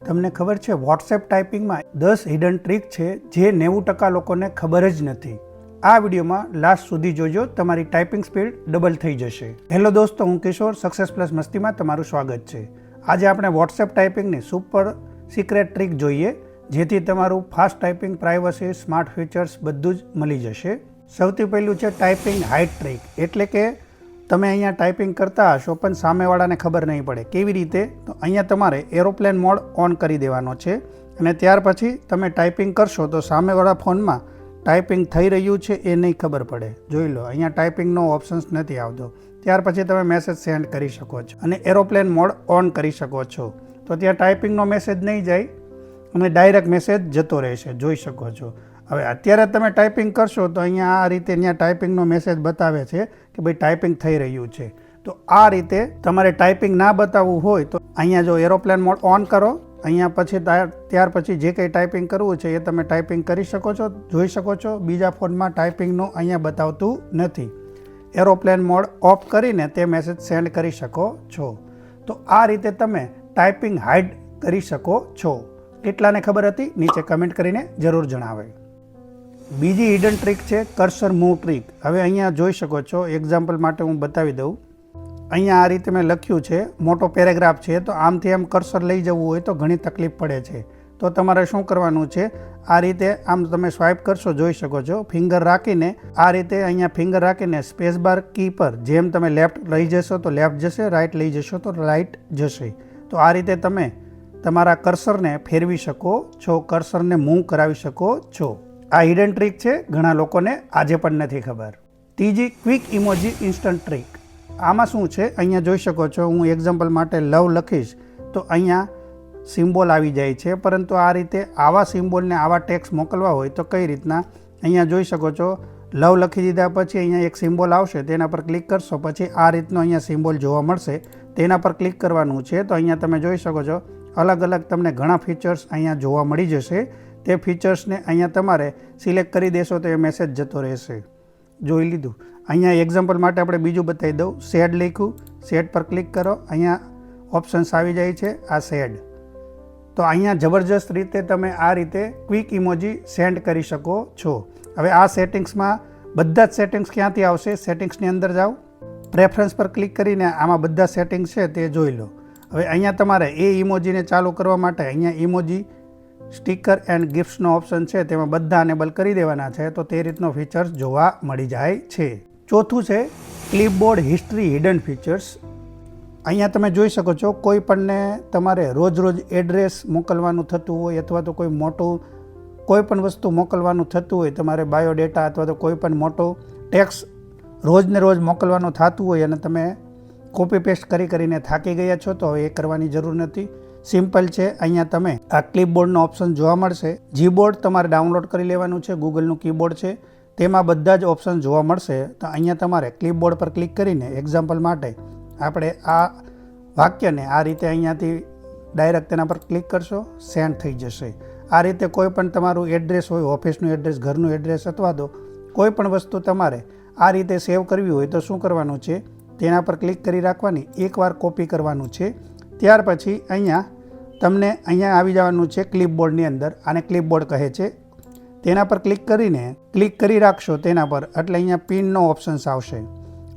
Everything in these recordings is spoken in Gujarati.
તમને ખબર છે વોટ્સએપ ટાઈપિંગમાં 10 હિડન ટ્રીક છે જે 90% લોકોને ખબર જ નથી. આ વિડીયોમાં લાસ્ટ સુધી જોજો, તમારી ટાઈપિંગ સ્પીડ ડબલ થઈ જશે. હેલો દોસ્તો, હું કિશોર, સક્સેસ પ્લસ મસ્તીમાં તમારું સ્વાગત છે. આજે આપણે વોટ્સએપ ટાઈપિંગની સુપર સિક્રેટ ટ્રીક જોઈએ, જેથી તમારું fast typing, privacy, smart features બધું જ મળી જશે. સૌથી પહેલું છે ટાઈપિંગ હાઇડ ટ્રીક, એટલે કે તમે અહીંયા ટાઈપિંગ કરતા હશો પણ સામેવાળાને ખબર નહીં પડે. કેવી રીતે? તો અહીંયા તમારે એરોપ્લેન મોડ ઓન કરી દેવાનો છે અને ત્યાર પછી તમે ટાઈપિંગ કરશો તો સામેવાળા ફોનમાં ટાઈપિંગ થઈ રહ્યું છે એ નહીં ખબર પડે. જોઈ લો, અહીંયા ટાઈપિંગનો ઓપ્શન્સ નથી આવતો. ત્યાર પછી તમે મેસેજ સેન્ડ કરી શકો છો અને એરોપ્લેન મોડ ઓન કરી શકો છો. તો ત્યાં ટાઈપિંગનો મેસેજ નહીં જાય અને ડાયરેક્ટ મેસેજ જતો રહેશે, જોઈ શકો છો. હવે અત્યારે તમે ટાઈપિંગ કરશો તો અહીંયા આ રીતે અહીંયા ટાઈપિંગનો મેસેજ બતાવે છે કે ભાઈ ટાઈપિંગ થઈ રહ્યું છે. તો આ રીતે તમારે ટાઈપિંગ ના બતાવવું હોય તો અહીંયા જો એરોપ્લેન મોડ ઓન કરો, અહીંયા પછી ત્યાર પછી જે કંઈ ટાઈપિંગ કરવું છે એ તમે ટાઈપિંગ કરી શકો છો, જોઈ શકો છો. બીજા ફોનમાં ટાઈપિંગનું અહીંયા બતાવતું નથી. એરોપ્લેન મોડ ઓફ કરીને તે મેસેજ સેન્ડ કરી શકો છો. તો આ રીતે તમે ટાઈપિંગ હાઇડ કરી શકો છો. કેટલાને ખબર હતી? નીચે કમેન્ટ કરીને જરૂર જણાવે. બીજી હિડન ટ્રીક છે કર્સર મૂવ ટ્રીક. હવે અહીંયા જોઈ શકો છો, એક્ઝામ્પલ માટે હું બતાવી દઉં. અહીંયા આ રીતે મેં લખ્યું છે, મોટો પેરેગ્રાફ છે, તો આમથી આમ કર્સર લઈ જવું હોય તો ઘણી તકલીફ પડે છે. તો તમારે શું કરવાનું છે? આ રીતે આમ તમે સ્વાઇપ કરશો, જોઈ શકો છો, ફિંગર રાખીને આ રીતે અહીંયા ફિંગર રાખીને સ્પેસ બાર કી પર જેમ તમે લેફ્ટ લઈ જશો તો લેફ્ટ જશે, રાઈટ લઈ જશો તો રાઈટ જશે. તો આ રીતે તમે તમારા કર્સરને ફેરવી શકો છો, કર્સરને મૂવ કરાવી શકો છો. આ હિડન ટ્રીક છે, ઘણા લોકોને આજે પણ નથી ખબર. ત્રીજી ક્વિક ઇમોજી ઇન્સ્ટન્ટ ટ્રીક. આમાં શું છે? અહીંયા જોઈ શકો છો, હું એક્ઝામ્પલ માટે લવ લખીશ તો અહીંયા સિમ્બોલ આવી જાય છે, પરંતુ આ રીતે આવા સિમ્બોલને આવા ટેક્સ્ટ મોકલવા હોય તો કઈ રીતના? અહીંયા જોઈ શકો છો, લવ લખી દીધા પછી અહીંયા એક સિમ્બોલ આવશે, તેના પર ક્લિક કરશો પછી આ રીતનો અહીંયા સિમ્બોલ જોવા મળશે, તેના પર ક્લિક કરવાનું છે. તો અહીંયા તમે જોઈ શકો છો, અલગ અલગ તમને ઘણા ફીચર્સ અહીંયા જોવા મળી જશે. તે ફીચર્સને અહીંયા તમારે સિલેક્ટ કરી દેશો તો એ મેસેજ જતો રહેશે. જોઈ લીધું. અહીંયા એક્ઝામ્પલ માટે આપણે બીજું બતાવી દઉં. શેડ લખ્યું, શેડ પર ક્લિક કરો, અહીંયા ઓપ્શન્સ આવી જાય છે, આ શેડ. તો અહીંયા જબરજસ્ત રીતે તમે આ રીતે ક્વિક ઇમોજી સેન્ડ કરી શકો છો. હવે આ સેટિંગ્સમાં બધા જ સેટિંગ્સ ક્યાંથી આવશે? સેટિંગ્સની અંદર જાઓ, પ્રેફરન્સ પર ક્લિક કરીને આમાં બધા સેટિંગ્સ છે તે જોઈ લો. હવે અહીંયા તમારે એ ઇમોજીને ચાલુ કરવા માટે અહીંયા ઇમોજી સ્ટીકર એન્ડ ગિફ્ટ્સનો ઓપ્શન છે, તેમાં બધા અનેબલ કરી દેવાના છે, તો તે રીતનો ફીચર્સ જોવા મળી જાય છે. ચોથું છે ક્લિપબોર્ડ હિસ્ટ્રી હિડન ફીચર્સ. અહીંયા તમે જોઈ શકો છો, કોઈ પણને તમારે રોજ રોજ એડ્રેસ મોકલવાનું થતું હોય અથવા તો કોઈ મોટું કોઈ પણ વસ્તુ મોકલવાનું થતું હોય, તમારે બાયોડેટા અથવા તો કોઈ પણ મોટો ટેક્સ રોજને રોજ મોકલવાનું થતું હોય અને તમે કોપી પેસ્ટ કરીને થાકી ગયા છો તો હવે એ કરવાની જરૂર નથી. સિમ્પલ છે. અહીંયા તમે આ ક્લિપબોર્ડનો ઓપ્શન જોવા મળશે. જીબોર્ડ તમારે ડાઉનલોડ કરી લેવાનું છે, ગૂગલનું કીબોર્ડ છે, તેમાં બધા જ ઓપ્શન જોવા મળશે. તો અહીંયા તમારે ક્લિપબોર્ડ પર ક્લિક કરીને એક્ઝામ્પલ માટે આપણે આ વાક્યને આ રીતે અહીંયાથી ડાયરેક્ટ તેના પર ક્લિક કરશો, સેન્ડ થઈ જશે. આ રીતે કોઈ પણ તમારું એડ્રેસ હોય, ઓફિસનું એડ્રેસ, ઘરનું એડ્રેસ અથવા તો કોઈ પણ વસ્તુ તમારે આ રીતે સેવ કરવી હોય તો શું કરવાનું છે? તેના પર ક્લિક કરી રાખવાની, એકવાર કોપી કરવાનું છે. ત્યાર પછી અહીંયા તમને અહીંયા આવી જવાનું છે ક્લિપબોર્ડની અંદર, આને ક્લિપબોર્ડ કહે છે. તેના પર ક્લિક કરી રાખશો તેના પર, એટલે અહીંયા પિનનો ઓપ્શન્સ આવશે.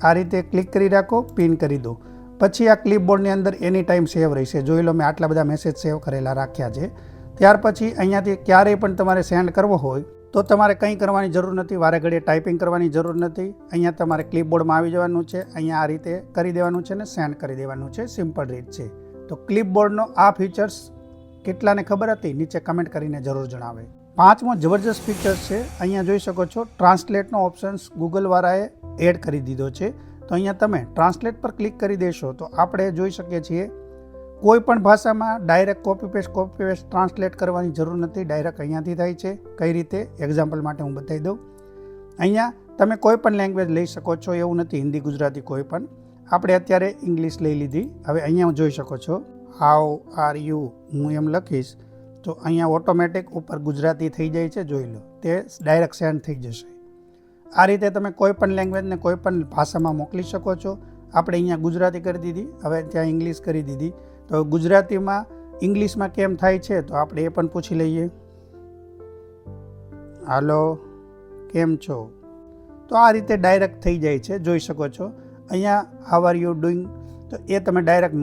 આ રીતે ક્લિક કરી રાખો, પિન કરી દો. પછી આ ક્લિપબોર્ડની અંદર એની ટાઈમ સેવ રહેશે. જોઈ લો, મેં આટલા બધા મેસેજ સેવ કરેલા રાખ્યા છે. ત્યાર પછી અહીંયાથી ક્યારેય પણ તમારે સેન્ડ કરવો હોય તો તમારે કંઈ કરવાની જરૂર નથી, વારે ઘડીએ ટાઈપિંગ કરવાની જરૂર નથી. અહીંયા તમારે ક્લિપબોર્ડમાં આવી જવાનું છે, અહીંયા આ રીતે કરી દેવાનું છે ને સેન્ડ કરી દેવાનું છે. સિમ્પલ રીત છે. તો ક્લિપબોર્ડનો આ ફીચર્સ કેટલાને ખબર હતી? નીચે કમેન્ટ કરીને જરૂર જણાવે. પાંચમો જબરજસ્ત ફીચર્સ છે, અહીંયા જોઈ શકો છો, ટ્રાન્સલેટનો ઓપ્શન્સ ગૂગલવાળાએ એડ કરી દીધો છે. તો અહીંયા તમે ટ્રાન્સલેટ પર ક્લિક કરી દેશો તો આપણે જોઈ શકીએ છીએ કોઈ પણ ભાષામાં ડાયરેક્ટ કોપી પેસ્ટ ટ્રાન્સલેટ કરવાની જરૂર નથી, ડાયરેક્ટ અહીંયાથી થાય છે. કઈ રીતે? એક્ઝામ્પલ માટે હું બતાવી દઉં. અહીંયા તમે કોઈ પણ લેંગ્વેજ લઈ શકો છો, એવું નથી હિન્દી, ગુજરાતી, કોઈ પણ. આપણે અત્યારે ઇંગ્લિશ લઈ લીધી. હવે અહીંયા જોઈ શકો છો, હાઉ આર યુ, હું એમ લખીશ તો અહીંયા ઓટોમેટિક ઉપર ગુજરાતી થઈ જાય છે. જોઈ લો, તે ડાયરેક્ટ સેન્ડ થઈ જશે. આ રીતે તમે કોઈ પણ લેંગ્વેજને કોઈ પણ ભાષામાં મોકલી શકો છો. આપણે અહીંયા ગુજરાતી કરી દીધી, હવે ત્યાં ઇંગ્લિશ કરી દીધી. તો ગુજરાતીમાં ઇંગ્લિશમાં કેમ થાય છે તો આપણે એ પણ પૂછી લઈએ. હાલો, કેમ છો? તો આ રીતે ડાયરેક્ટ થઈ જાય છે, જોઈ શકો છો. અહીંયા હાઉ આર યુ ડુઈંગ, તો એ તમે ડાયરેક્ટ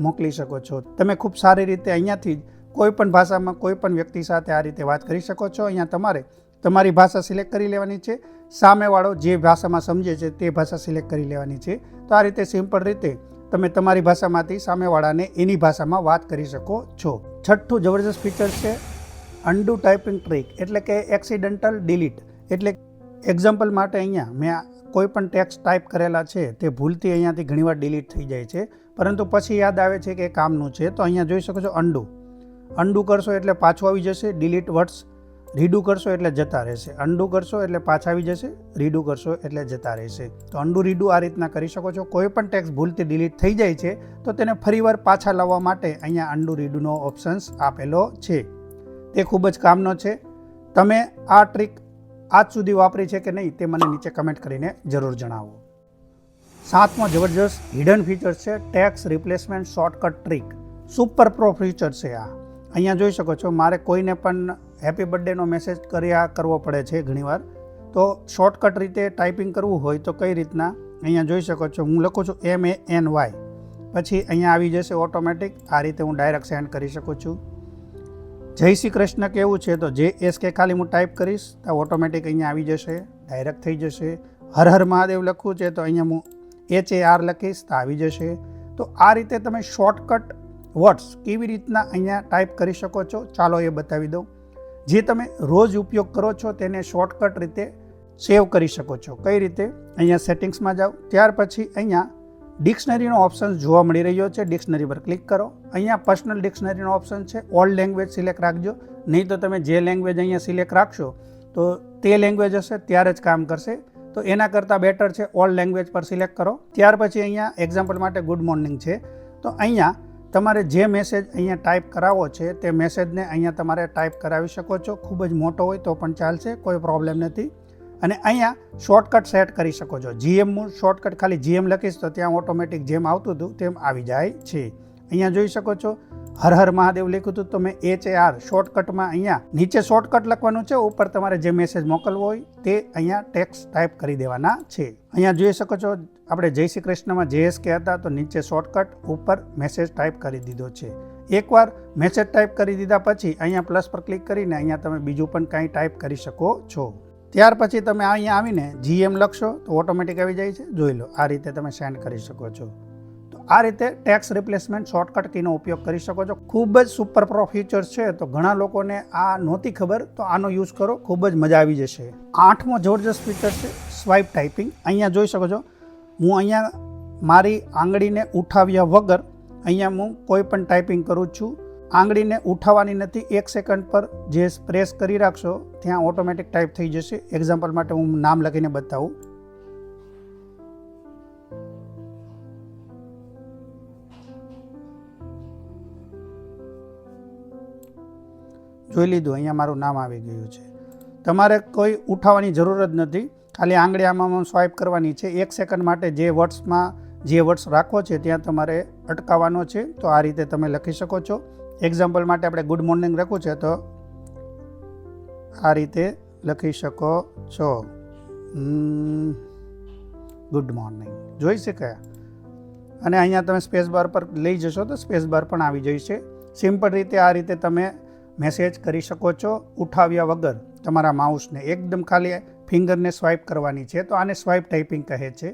મોકલી શકો છો. તમે ખૂબ સારી રીતે અહીંયાથી કોઈ પણ ભાષામાં કોઈ પણ વ્યક્તિ સાથે આ રીતે વાત કરી શકો છો. અહીંયા તમારે તમારી ભાષા સિલેક્ટ કરી લેવાની છે, સામેવાળો જે ભાષામાં સમજે છે તે ભાષા સિલેક્ટ કરી લેવાની છે. તો આ રીતે સિમ્પલ રીતે તમે તમારી ભાષામાંથી સામેવાળાને એની ભાષામાં વાત કરી શકો છો. છઠ્ઠું જબરજસ્ત ફીચર છે અનડુ ટાઈપિંગ ટ્રીક, એટલે કે એક્સિડન્ટલ ડિલીટ. એટલે એક્ઝામ્પલ માટે અહીંયા મેં કોઈ પણ ટેક્સ્ટ ટાઈપ કરેલા છે તે ભૂલથી અહીંયાથી ઘણીવાર ડિલીટ થઈ જાય છે, પરંતુ પછી યાદ આવે છે કે કામનું છે. તો અહીંયા જોઈ શકો છો અનડુ કરશો એટલે પાછું આવી જશે. ડિલીટ વર્ડ્સ રીડુ કરશો એટલે જતા રહેશે. અનડુ કરશો એટલે પાછા આવી જશે. રીડુ કરશો એટલે જતા રહેશે. તો અનડુ રીડુ આ રીતના કરી શકો છો. કોઈ પણ ટેક્સ્ટ ભૂલથી ડિલીટ થઈ જાય છે તો તેને ફરીવાર પાછા લાવવા માટે અહીંયા અનડુ રીડુનો ઓપ્શન્સ આપેલો છે. તે ખૂબ જ કામનો છે. તમે આ ટ્રીક આજ સુધી વાપરી છે કે નહીં તે મને નીચે કમેન્ટ કરીને જરૂર જણાવો. સાતમો જબરજસ્ત હિડન ફીચર છે text replacement shortcut trick. Super pro feature છે આ. અહીંયા જોઈ શકો છો, મારે કોઈને પણ હેપી બર્થડેનો મેસેજ કરવો પડે છે ઘણીવાર. તો શોર્ટકટ રીતે ટાઈપિંગ કરવું હોય તો કઈ રીતના, અહીંયા જોઈ શકો છો હું લખું છું MANY, પછી અહીંયા આવી જશે ઓટોમેટિક. આ રીતે હું ડાયરેક્ટ સેન્ડ કરી શકું છું. જય શ્રી કૃષ્ણ કેવું છે તો JSK ખાલી હું ટાઈપ કરીશ તો ઓટોમેટિક અહીંયા આવી જશે, ડાયરેક્ટ થઈ જશે. હર હર મહાદેવ લખવું છે તો અહીંયા હું HAR લખીશ તો આવી જશે. તો આ રીતે તમે શોર્ટકટ વર્ડ્સ કેવી રીતના અહીંયા ટાઈપ કરી શકો છો ચાલો એ બતાવી દઉં. જે તમે રોજ ઉપયોગ કરો છો તેને શોર્ટકટ રીતે સેવ કરી શકો છો. કઈ રીતે? અહીંયા સેટિંગ્સમાં જાઓ, ત્યાર પછી અહીંયા ડિક્શનરીનો ઓપ્શન જોવા મળી રહ્યો છે. ડિક્શનરી પર ક્લિક કરો. અહીંયા પર્સનલ ડિક્શનરીનો ઓપ્શન છે. ઓલ લેંગ્વેજ સિલેક્ટ રાખજો, નહીં તો તમે જે લેંગ્વેજ અહીંયા સિલેક્ટ રાખશો તો તે લેંગ્વેજ હશે ત્યારે જ કામ કરશે. તો એના કરતાં બેટર છે ઓલ લેંગ્વેજ પર સિલેક્ટ કરો. ત્યાર પછી અહીંયા એક્ઝામ્પલ માટે ગુડ મોર્નિંગ છે તો અહીંયા તમારે જે મેસેજ અહીંયા ટાઈપ કરાવવો છે તે મેસેજને અહીંયા તમારે ટાઈપ કરાવી શકો છો. ખૂબ જ મોટો હોય તો પણ ચાલશે, કોઈ પ્રોબ્લેમ નથી. અને અહીંયા શોર્ટકટ સેટ કરી શકો છો. GM શોર્ટકટ ખાલી GM લખીશ તો ત્યાં ઓટોમેટિક જેમ આવતું હતું તેમ આવી જાય છે. અહીંયા જોઈ શકો છો હર હર મહાદેવ લખ્યું હતું તો મેં HAR શોર્ટકટમાં અહીંયા નીચે શોર્ટકટ લખવાનું છે, ઉપર તમારે જે મેસેજ મોકલવો હોય તે અહીંયા ટેક્સ્ટ ટાઈપ કરી દેવાના છે. અહીંયા જોઈ શકો છો આપણે જય શ્રી કૃષ્ણમાં JSK હતા તો નીચે શોર્ટકટ, ઉપર મેસેજ ટાઈપ કરી દીધો છે. એકવાર મેસેજ ટાઈપ કરી દીધા પછી અહીંયા પ્લસ પર ક્લિક કરીને અહીંયા તમે બીજું પણ કાંઈ ટાઈપ કરી શકો છો. ત્યાર પછી તમે અહીંયા આવીને GM લખશો તો ઓટોમેટિક આવી જાય છે. જોઈ લો, આ રીતે તમે સેન્ડ કરી શકો છો. તો આ રીતે ટેક્સ્ટ રિપ્લેસમેન્ટ શોર્ટકટ કીનો ઉપયોગ કરી શકો છો. ખૂબ જ સુપર પ્રો ફીચર્સ છે. તો ઘણા લોકોને આ નહોતી ખબર, તો આનો યુઝ કરો, ખૂબ જ મજા આવી જશે. આઠમો જબરજસ્ત ફીચર છે સ્વાઇપ ટાઈપિંગ. અહીંયા જોઈ શકો છો હું અહીંયા મારી આંગળીને ઉઠાવ્યા વગર અહીંયા હું કોઈ પણ ટાઈપિંગ કરું છું. આંગળીને ઉઠાવવાની નથી. 1 સેકન્ડ પર જે પ્રેસ કરી રાખશો ત્યાં ઓટોમેટિક ટાઈપ થઈ જશે. એક્ઝામ્પલ માટે હું નામ લખીને બતાવું. જોઈ લીધું, અહીંયા મારું નામ આવી ગયું છે. તમારે કોઈ ઉઠાવવાની જરૂર જ નથી, ખાલી આંગળી આમાં સ્વાઇપ કરવાની છે. 1 સેકન્ડ માટે જે વર્ડ્સ રાખવો છે ત્યાં તમારે અટકાવવાનો છે. તો આ રીતે તમે લખી શકો છો. એક્ઝામ્પલ માટે આપણે ગુડ મોર્નિંગ લખવું છે તો આ રીતે લખી શકો છો, ગુડ મોર્નિંગ. જોઈ શકાય. અને અહીંયા તમે સ્પેસ બાર પર લઈ જશો તો સ્પેસ બાર પણ આવી જશે. સિમ્પલ રીતે આ રીતે તમે મેસેજ કરી શકો છો ઉઠાવ્યા વગર. તમારા માઉસને એકદમ ખાલી ફિંગરને સ્વાઇપ કરવાની છે. તો આને સ્વાઇપ ટાઈપિંગ કહે છે.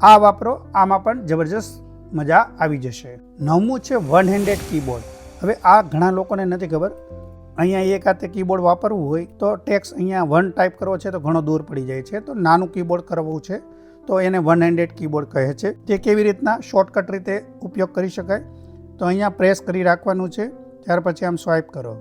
આ વાપરો, આમાં પણ જબરજસ્ત મજા આવી જશે. 9મું છે વન હેન્ડેડ કીબોર્ડ. હવે આ ઘણા લોકોને નથી ખબર. અહીંયા એક હાથે કીબોર્ડ વાપરવું હોય તો ટેક્સ્ટ અહીંયા 1 ટાઈપ કરવો છે તો ઘણો દૂર પડી જાય છે. તો નાનું કીબોર્ડ કરવું છે તો એને વન હેન્ડેડ કીબોર્ડ કહે છે. તે કેવી રીતના શોર્ટકટ રીતે ઉપયોગ કરી શકાય તો અહીંયા પ્રેસ કરી રાખવાનું છે. ત્યાર પછી આમ સ્વાઇપ કરો,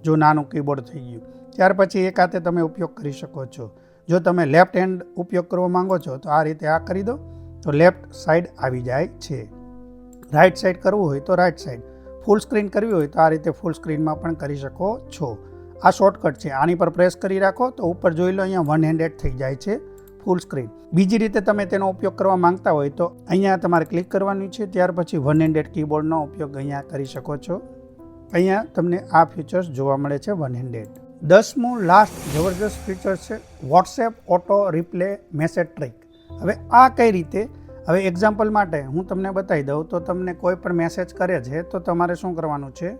જો નાનું કીબોર્ડ થઈ ગયું. ત્યાર પછી એક હાથે તમે ઉપયોગ કરી શકો છો. જો તમે લેફ્ટ હેન્ડ ઉપયોગ કરવા માંગો છો તો આ રીતે આ કરી દો તો લેફ્ટ સાઈડ આવી જાય છે. રાઈટ સાઈડ કરવું હોય તો રાઈટ સાઈડ. ફૂલ સ્ક્રીન કરવી હોય તો આ રીતે ફૂલ સ્ક્રીનમાં પણ કરી શકો છો. આ શોર્ટકટ છે. આની પર પ્રેસ કરી રાખો તો ઉપર જોઈ લો અહીંયા વન હેન્ડેડ થઈ જાય છે ફૂલ સ્ક્રીન. બીજી રીતે તમે તેનો ઉપયોગ કરવા માંગતા હોય તો અહીંયા તમારે ક્લિક કરવાની છે. ત્યાર પછી વન હેન્ડેડ કીબોર્ડનો ઉપયોગ અહીંયા કરી શકો છો. અહીંયા તમને આ ફીચર્સ જોવા મળે છે વન હેન્ડેડ. 10મું લાસ્ટ જબરજસ્ત ફીચર છે WhatsApp auto replay message track. હવે આ કઈ રીતે, હવે એક્ઝામ્પલ માટે હું તમને બતાવી દઉં તો તમને કોઈ પણ મેસેજ કરે છે તો તમારે શું કરવાનું છે,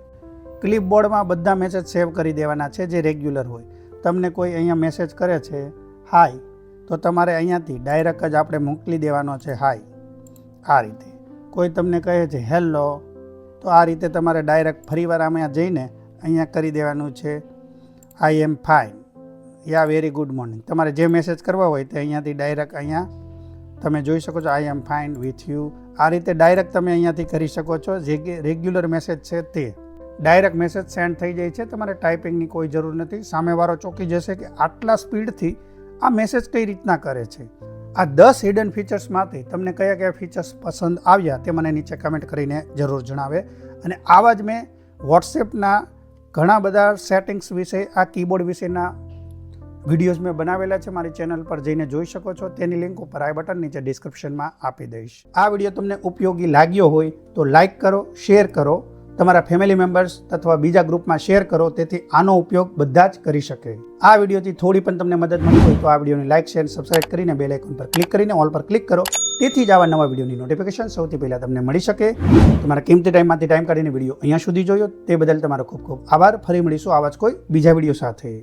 ક્લિપબોર્ડમાં બધા મેસેજ સેવ કરી દેવાના છે જે રેગ્યુલર હોય. તમને કોઈ અહીંયા મેસેજ કરે છે હાય, તો તમારે અહીંયાથી ડાયરેક્ટ જ આપણે મોકલી દેવાનો છે હાય. આ રીતે કોઈ તમને કહે છે હેલો, તો આ રીતે તમારે ડાયરેક્ટ ફરીવાર અહીંયા જઈને અહીંયા કરી દેવાનું છે I am fine ya very good morning. તમારે જે મેસેજ કરવા હોય તે અહીંયાથી ડાયરેક્ટ અહીંયા તમે જોઈ શકો છો આઈ એમ ફાઇન વિથ યુ. આ રીતે ડાયરેક્ટ તમે અહીંયાથી કરી શકો છો. જે રેગ્યુલર મેસેજ છે તે ડાયરેક્ટ મેસેજ સેન્ડ થઈ જાય છે. તમારે ટાઈપિંગની કોઈ જરૂર નથી. સામેવાળો ચોંકી જશે કે આટલા સ્પીડથી આ મેસેજ કઈ રીતના કરે છે. આ 10 હિડન ફીચર્સમાંથી તમને કયા કયા ફીચર્સ પસંદ આવ્યા તે મને નીચે કમેન્ટ કરીને જરૂર જણાવે. અને આવા જ મેં વોટ્સએપના ઘણા બધા સેટિંગ્સ વિશે, આ કીબોર્ડ વિશેના વિડીયોઝ મેં બનાવેલા છે. મારી ચેનલ પર જઈને જોઈ શકો છો. તેની લિંક ઉપર આઈ બટન નીચે ડિસ્ક્રિપ્શનમાં આપી દઈશ. આ વિડીયો તમને ઉપયોગી લાગ્યો હોય તો લાઇક કરો, શેર કરો, તમારા ફેમિલી મેમ્બર્સ અથવા બીજા ગ્રુપમાં શેર કરો, તેથી આનો ઉપયોગ બધા જ કરી શકે. આ વિડીયોથી થોડી પણ તમને મદદ મળી હોય તો આ વિડીયોને લાઇક, શેર, સબસ્ક્રાઇબ કરીને બેલ આઇકોન પર ક્લિક કરીને ઓલ પર ક્લિક કરો. તેથી જ આવા નવા વિડીયોની નોટિફિકેશન સૌથી પહેલાં તમને મળી શકે. તમારા કિંમતી ટાઈમમાંથી ટાઈમ કાઢીને વિડીયો અહીંયા સુધી જોયો તે બદલ તમારો ખૂબ ખૂબ આભાર. ફરી મળીશું આવા જ કોઈ બીજા વિડીયો સાથે.